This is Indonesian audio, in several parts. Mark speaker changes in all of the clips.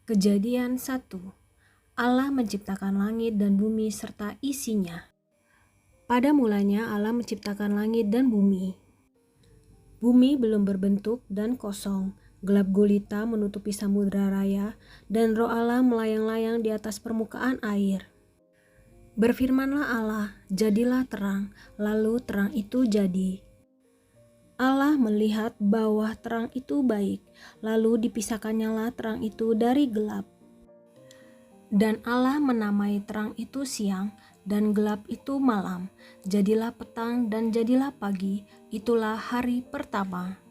Speaker 1: Kejadian 1. Allah menciptakan langit dan bumi serta isinya. Pada mulanya Allah menciptakan langit dan bumi. Bumi belum berbentuk dan kosong, gelap gulita menutupi samudra raya, dan roh Allah melayang-layang di atas permukaan air. Berfirmanlah Allah, jadilah terang, lalu terang itu jadi. Allah melihat bahwa terang itu baik, lalu dipisahkannyalah terang itu dari gelap. Dan Allah menamai terang itu siang, dan gelap itu malam. Jadilah petang dan jadilah pagi, itulah hari pertama.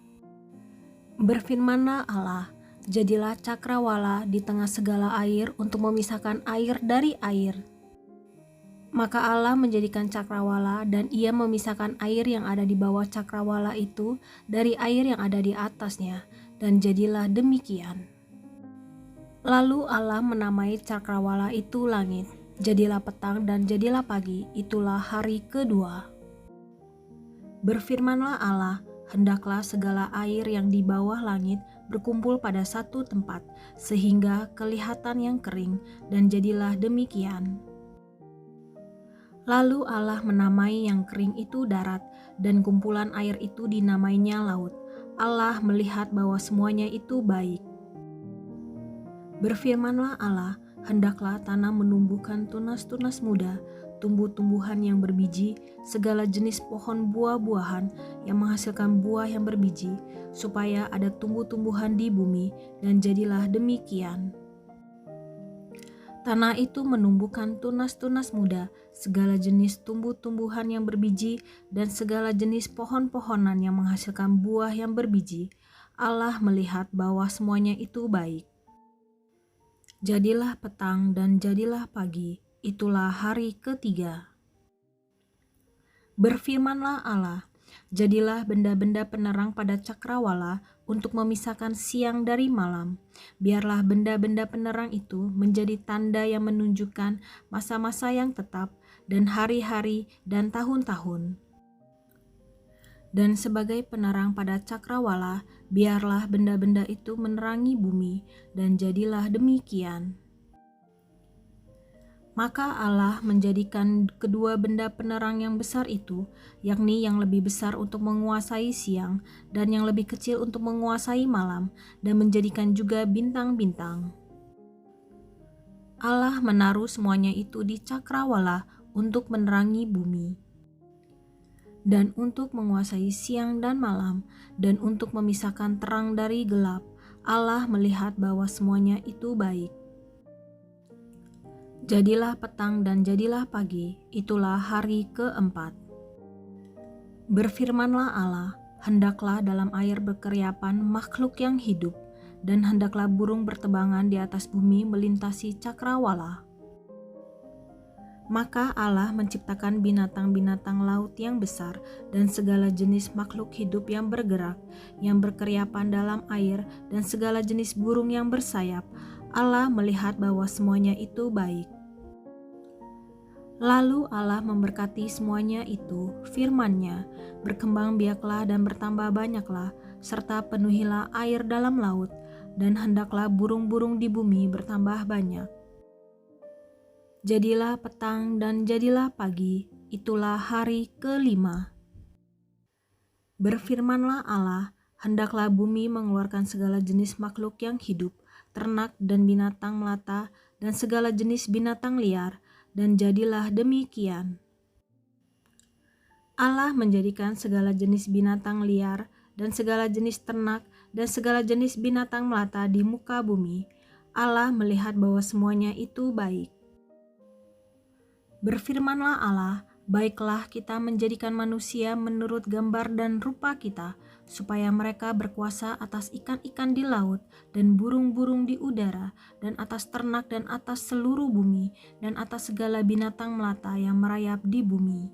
Speaker 1: Berfirmanlah Allah, jadilah cakrawala di tengah segala air untuk memisahkan air dari air. Maka Allah menjadikan cakrawala, dan ia memisahkan air yang ada di bawah cakrawala itu dari air yang ada di atasnya, dan jadilah demikian. Lalu Allah menamai cakrawala itu langit. Jadilah petang dan jadilah pagi, itulah hari kedua. Berfirmanlah Allah, hendaklah segala air yang di bawah langit berkumpul pada satu tempat, sehingga kelihatan yang kering, dan jadilah demikian. Lalu Allah menamai yang kering itu darat, dan kumpulan air itu dinamainya laut. Allah melihat bahwa semuanya itu baik. Berfirmanlah Allah, hendaklah tanah menumbuhkan tunas-tunas muda, tumbuh-tumbuhan yang berbiji, segala jenis pohon buah-buahan yang menghasilkan buah yang berbiji, supaya ada tumbuh-tumbuhan di bumi, dan jadilah demikian. Tanah itu menumbuhkan tunas-tunas muda, segala jenis tumbuh-tumbuhan yang berbiji, dan segala jenis pohon-pohonan yang menghasilkan buah yang berbiji. Allah melihat bahwa semuanya itu baik. Jadilah petang dan jadilah pagi, itulah hari ketiga. Berfirmanlah Allah, jadilah benda-benda penerang pada cakrawala untuk memisahkan siang dari malam. Biarlah benda-benda penerang itu menjadi tanda yang menunjukkan masa-masa yang tetap dan hari-hari dan tahun-tahun. Dan sebagai penerang pada cakrawala, biarlah benda-benda itu menerangi bumi, dan jadilah demikian. Maka Allah menjadikan kedua benda penerang yang besar itu, yakni yang lebih besar untuk menguasai siang dan yang lebih kecil untuk menguasai malam, dan menjadikan juga bintang-bintang. Allah menaruh semuanya itu di cakrawala untuk menerangi bumi, dan untuk menguasai siang dan malam, dan untuk memisahkan terang dari gelap. Allah melihat bahwa semuanya itu baik. Jadilah petang dan jadilah pagi, itulah hari keempat. Berfirmanlah Allah, hendaklah dalam air berkeriapan makhluk yang hidup, dan hendaklah burung bertebangan di atas bumi melintasi cakrawala. Maka Allah menciptakan binatang-binatang laut yang besar dan segala jenis makhluk hidup yang bergerak, yang berkeriapan dalam air, dan segala jenis burung yang bersayap. Allah melihat bahwa semuanya itu baik. Lalu Allah memberkati semuanya itu, firman-Nya, berkembang biaklah dan bertambah banyaklah, serta penuhilah air dalam laut, dan hendaklah burung-burung di bumi bertambah banyak. Jadilah petang dan jadilah pagi, itulah hari kelima. Berfirmanlah Allah, hendaklah bumi mengeluarkan segala jenis makhluk yang hidup, ternak dan binatang melata, dan segala jenis binatang liar, dan jadilah demikian. Allah menjadikan segala jenis binatang liar dan segala jenis ternak dan segala jenis binatang melata di muka bumi. Allah melihat bahwa semuanya itu baik. Berfirmanlah Allah, baiklah kita menjadikan manusia menurut gambar dan rupa kita, supaya mereka berkuasa atas ikan-ikan di laut dan burung-burung di udara, dan atas ternak dan atas seluruh bumi, dan atas segala binatang melata yang merayap di bumi.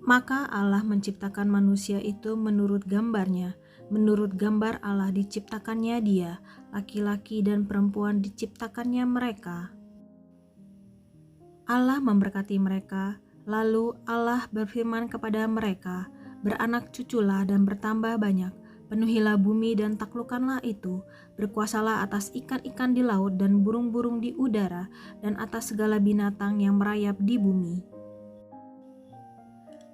Speaker 1: Maka Allah menciptakan manusia itu menurut gambarnya, menurut gambar Allah diciptakannya dia, laki-laki dan perempuan diciptakannya mereka. Allah memberkati mereka, lalu Allah berfirman kepada mereka, beranak cuculah dan bertambah banyak, penuhilah bumi dan taklukkanlah itu, berkuasalah atas ikan-ikan di laut dan burung-burung di udara, dan atas segala binatang yang merayap di bumi.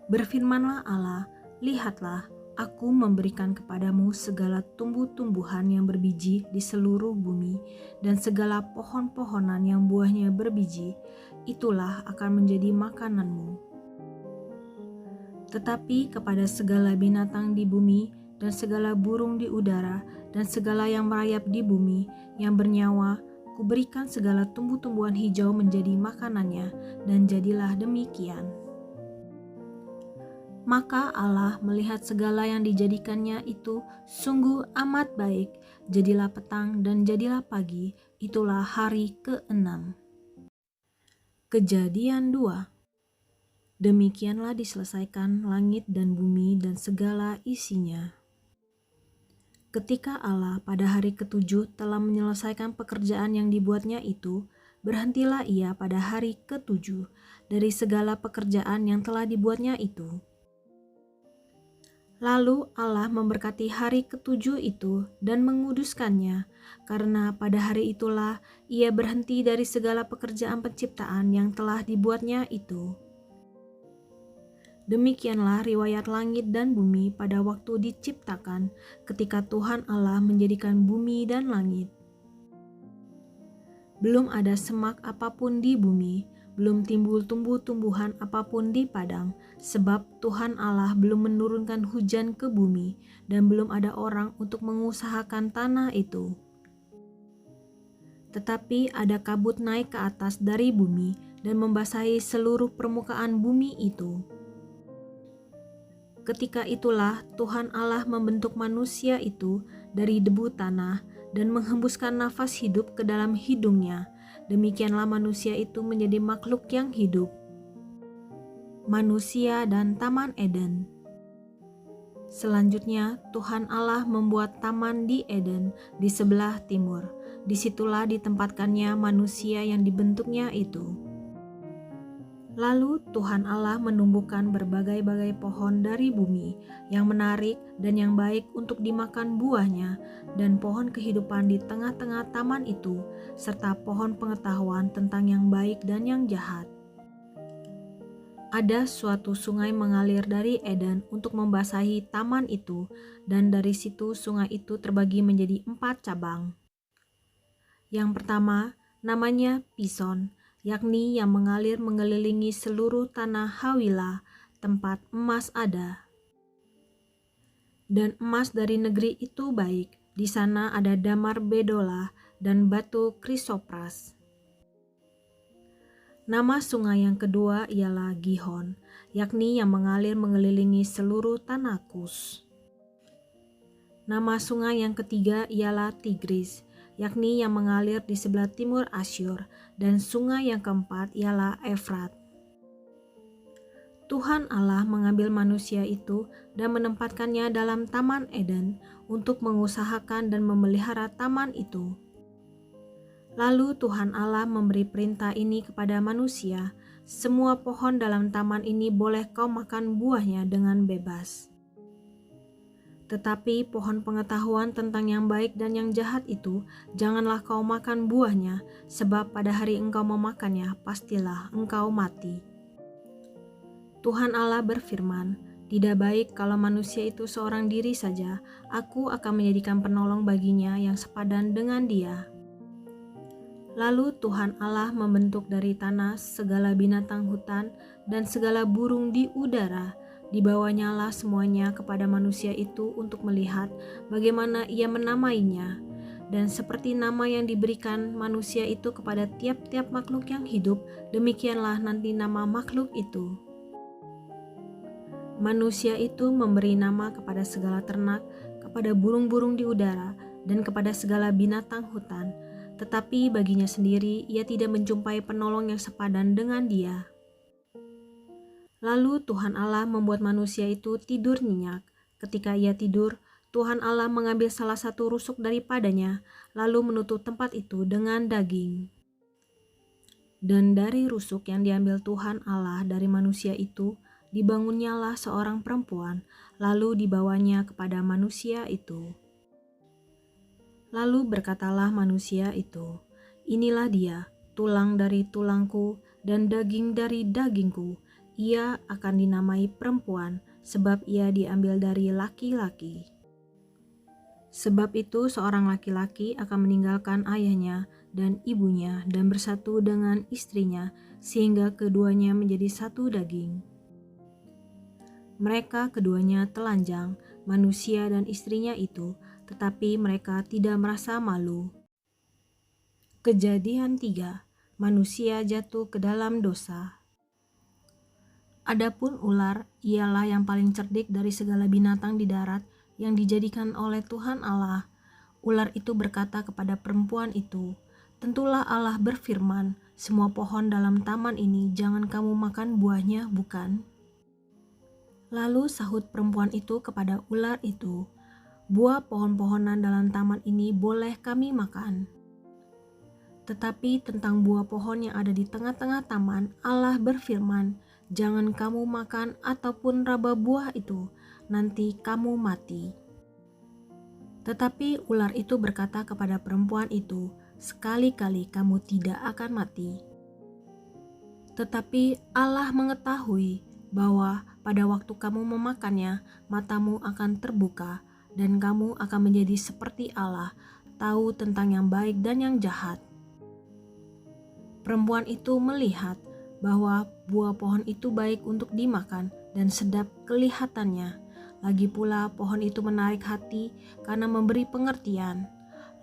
Speaker 1: Berfirmanlah Allah, lihatlah, aku memberikan kepadamu segala tumbuh-tumbuhan yang berbiji di seluruh bumi, dan segala pohon-pohonan yang buahnya berbiji, itulah akan menjadi makananmu. Tetapi kepada segala binatang di bumi, dan segala burung di udara, dan segala yang merayap di bumi, yang bernyawa, kuberikan segala tumbuh-tumbuhan hijau menjadi makanannya, dan jadilah demikian. Maka Allah melihat segala yang dijadikannya itu sungguh amat baik, jadilah petang dan jadilah pagi, itulah hari ke-6. Kejadian 2. Demikianlah diselesaikan langit dan bumi dan segala isinya. Ketika Allah pada hari ke-7 telah menyelesaikan pekerjaan yang dibuatnya itu, berhentilah ia pada hari ke-7 dari segala pekerjaan yang telah dibuatnya itu. Lalu Allah memberkati hari ke-7 itu dan menguduskannya, karena pada hari itulah ia berhenti dari segala pekerjaan penciptaan yang telah dibuatnya itu. Demikianlah riwayat langit dan bumi pada waktu diciptakan, ketika Tuhan Allah menjadikan bumi dan langit. Belum ada semak apapun di bumi, belum timbul tumbuh-tumbuhan apapun di padang, sebab Tuhan Allah belum menurunkan hujan ke bumi, dan belum ada orang untuk mengusahakan tanah itu. Tetapi ada kabut naik ke atas dari bumi, dan membasahi seluruh permukaan bumi itu. Ketika itulah Tuhan Allah membentuk manusia itu dari debu tanah dan menghembuskan nafas hidup ke dalam hidungnya. Demikianlah manusia itu menjadi makhluk yang hidup. Manusia dan Taman Eden. Selanjutnya Tuhan Allah membuat taman di Eden di sebelah timur. Disitulah ditempatkannya manusia yang dibentuknya itu. Lalu Tuhan Allah menumbuhkan berbagai-bagai pohon dari bumi yang menarik dan yang baik untuk dimakan buahnya, dan pohon kehidupan di tengah-tengah taman itu, serta pohon pengetahuan tentang yang baik dan yang jahat. Ada suatu sungai mengalir dari Eden untuk membasahi taman itu, dan dari situ sungai itu terbagi menjadi 4 cabang. Yang pertama, namanya Pison, yakni yang mengalir mengelilingi seluruh tanah Hawilah, tempat emas ada. Dan emas dari negeri itu baik, di sana ada damar bedola dan batu krisopras. Nama sungai yang kedua ialah Gihon, yakni yang mengalir mengelilingi seluruh tanah Kus. Nama sungai yang ketiga ialah Tigris, yakni yang mengalir di sebelah timur Asyur, dan sungai yang keempat ialah Efrat. Tuhan Allah mengambil manusia itu dan menempatkannya dalam Taman Eden untuk mengusahakan dan memelihara taman itu. Lalu Tuhan Allah memberi perintah ini kepada manusia, semua pohon dalam taman ini boleh kau makan buahnya dengan bebas. Tetapi pohon pengetahuan tentang yang baik dan yang jahat itu, janganlah kau makan buahnya, sebab pada hari engkau memakannya, pastilah engkau mati. Tuhan Allah berfirman, tidak baik kalau manusia itu seorang diri saja, aku akan menjadikan penolong baginya yang sepadan dengan dia. Lalu Tuhan Allah membentuk dari tanah segala binatang hutan dan segala burung di udara. Dibawanyalah semuanya kepada manusia itu untuk melihat bagaimana ia menamainya. Dan seperti nama yang diberikan manusia itu kepada tiap-tiap makhluk yang hidup, demikianlah nanti nama makhluk itu. Manusia itu memberi nama kepada segala ternak, kepada burung-burung di udara, dan kepada segala binatang hutan. Tetapi baginya sendiri ia tidak menjumpai penolong yang sepadan dengan dia. Lalu Tuhan Allah membuat manusia itu tidur nyenyak. Ketika ia tidur, Tuhan Allah mengambil salah satu rusuk daripadanya, lalu menutup tempat itu dengan daging. Dan dari rusuk yang diambil Tuhan Allah dari manusia itu, dibangunnyalah seorang perempuan, lalu dibawanya kepada manusia itu. Lalu berkatalah manusia itu, "Inilah dia, tulang dari tulangku dan daging dari dagingku. Ia akan dinamai perempuan, sebab ia diambil dari laki-laki. Sebab itu seorang laki-laki akan meninggalkan ayahnya dan ibunya dan bersatu dengan istrinya, sehingga keduanya menjadi satu daging." Mereka keduanya telanjang, manusia dan istrinya itu, tetapi mereka tidak merasa malu. Kejadian 3. Manusia jatuh ke dalam dosa. Adapun ular ialah yang paling cerdik dari segala binatang di darat yang dijadikan oleh Tuhan Allah. Ular itu berkata kepada perempuan itu, "Tentulah Allah berfirman, semua pohon dalam taman ini jangan kamu makan buahnya, bukan?" Lalu sahut perempuan itu kepada ular itu, "Buah pohon-pohonan dalam taman ini boleh kami makan. Tetapi tentang buah pohon yang ada di tengah-tengah taman, Allah berfirman, jangan kamu makan ataupun raba buah itu, nanti kamu mati." Tetapi ular itu berkata kepada perempuan itu, "Sekali-kali kamu tidak akan mati." Tetapi Allah mengetahui bahwa pada waktu kamu memakannya, matamu akan terbuka, dan kamu akan menjadi seperti Allah, tahu tentang yang baik dan yang jahat. Perempuan itu melihat bahwa buah pohon itu baik untuk dimakan dan sedap kelihatannya. Lagi pula pohon itu menarik hati karena memberi pengertian.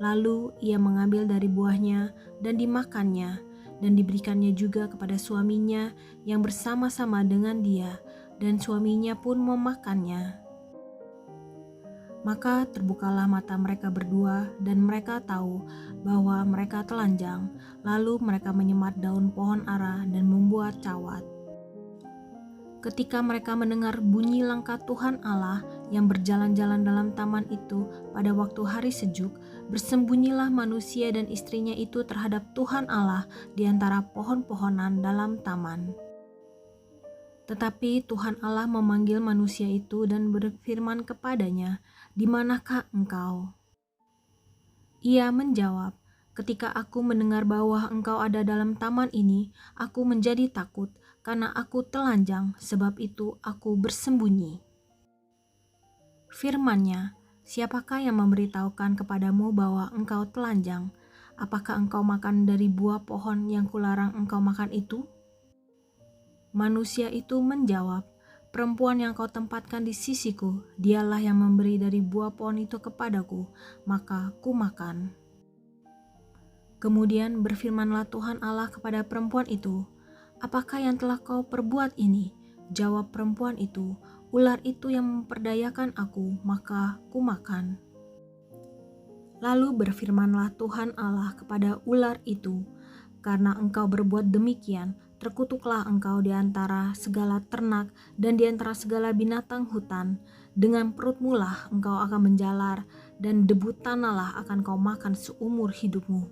Speaker 1: Lalu ia mengambil dari buahnya dan dimakannya, dan diberikannya juga kepada suaminya yang bersama-sama dengan dia, dan suaminya pun memakannya. Maka terbukalah mata mereka berdua, dan mereka tahu bahwa mereka telanjang. Lalu mereka menyemat daun pohon ara dan membuat cawat. Ketika mereka mendengar bunyi langkah Tuhan Allah yang berjalan-jalan dalam taman itu pada waktu hari sejuk, bersembunyilah manusia dan istrinya itu terhadap Tuhan Allah di antara pohon-pohonan dalam taman. Tetapi Tuhan Allah memanggil manusia itu dan berfirman kepadanya, "Di manakah engkau?" Ia menjawab, "Ketika aku mendengar bahwa engkau ada dalam taman ini, aku menjadi takut, karena aku telanjang, sebab itu aku bersembunyi." Firman-Nya, "Siapakah yang memberitahukan kepadamu bahwa engkau telanjang? Apakah engkau makan dari buah pohon yang kularang engkau makan itu?" Manusia itu menjawab, "Perempuan yang kau tempatkan di sisiku, dialah yang memberi dari buah pohon itu kepadaku, maka ku makan." Kemudian berfirmanlah Tuhan Allah kepada perempuan itu, "Apakah yang telah kau perbuat ini?" Jawab perempuan itu, "Ular itu yang memperdayakan aku, maka ku makan." Lalu berfirmanlah Tuhan Allah kepada ular itu, "Karena engkau berbuat demikian, terkutuklah engkau di antara segala ternak dan di antara segala binatang hutan. Dengan perutmu lah engkau akan menjalar, dan debu tanah lah akan kau makan seumur hidupmu.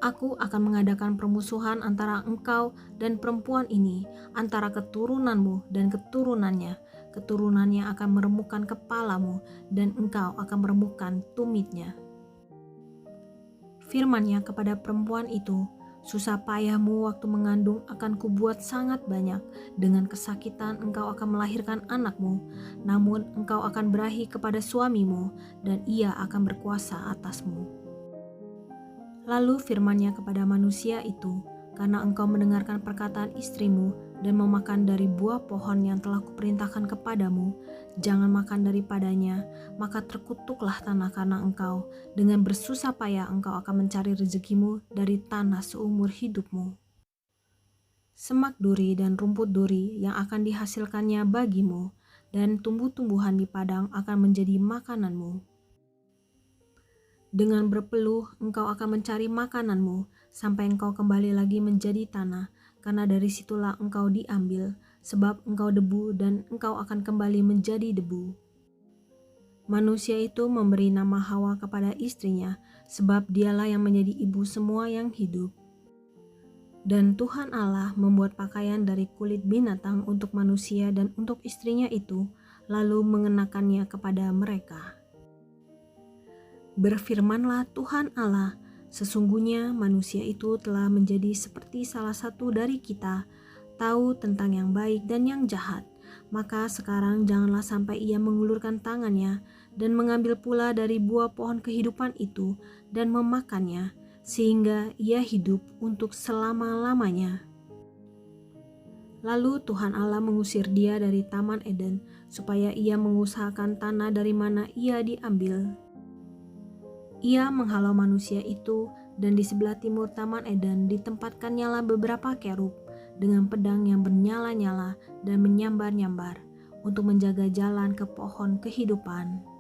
Speaker 1: Aku akan mengadakan permusuhan antara engkau dan perempuan ini, antara keturunanmu dan keturunannya. Keturunannya akan meremukkan kepalamu, dan engkau akan meremukkan tumitnya." Firman-Nya kepada perempuan itu, "Susah payahmu waktu mengandung akan kubuat sangat banyak. Dengan kesakitan engkau akan melahirkan anakmu, namun engkau akan berahi kepada suamimu, dan ia akan berkuasa atasmu." Lalu firman-Nya kepada manusia itu, "Karena engkau mendengarkan perkataan istrimu dan memakan dari buah pohon yang telah kuperintahkan kepadamu, jangan makan daripadanya, maka terkutuklah tanah karena engkau, dengan bersusah payah engkau akan mencari rezekimu dari tanah seumur hidupmu. Semak duri dan rumput duri yang akan dihasilkannya bagimu, dan tumbuh-tumbuhan di padang akan menjadi makananmu. Dengan berpeluh engkau akan mencari makananmu, sampai engkau kembali lagi menjadi tanah, karena dari situlah engkau diambil, sebab engkau debu dan engkau akan kembali menjadi debu." Manusia itu memberi nama Hawa kepada istrinya, sebab dialah yang menjadi ibu semua yang hidup. Dan Tuhan Allah membuat pakaian dari kulit binatang untuk manusia dan untuk istrinya itu, lalu mengenakannya kepada mereka. Berfirmanlah Tuhan Allah, sesungguhnya manusia itu telah menjadi seperti salah satu dari kita, tahu tentang yang baik dan yang jahat. Maka sekarang janganlah sampai ia mengulurkan tangannya dan mengambil pula dari buah pohon kehidupan itu dan memakannya, sehingga ia hidup untuk selama-lamanya. Lalu Tuhan Allah mengusir dia dari Taman Eden, supaya ia mengusahakan tanah dari mana ia diambil. Ia menghalau manusia itu, dan di sebelah timur Taman Eden ditempatkannya beberapa kerub dengan pedang yang bernyala-nyala dan menyambar-nyambar untuk menjaga jalan ke pohon kehidupan.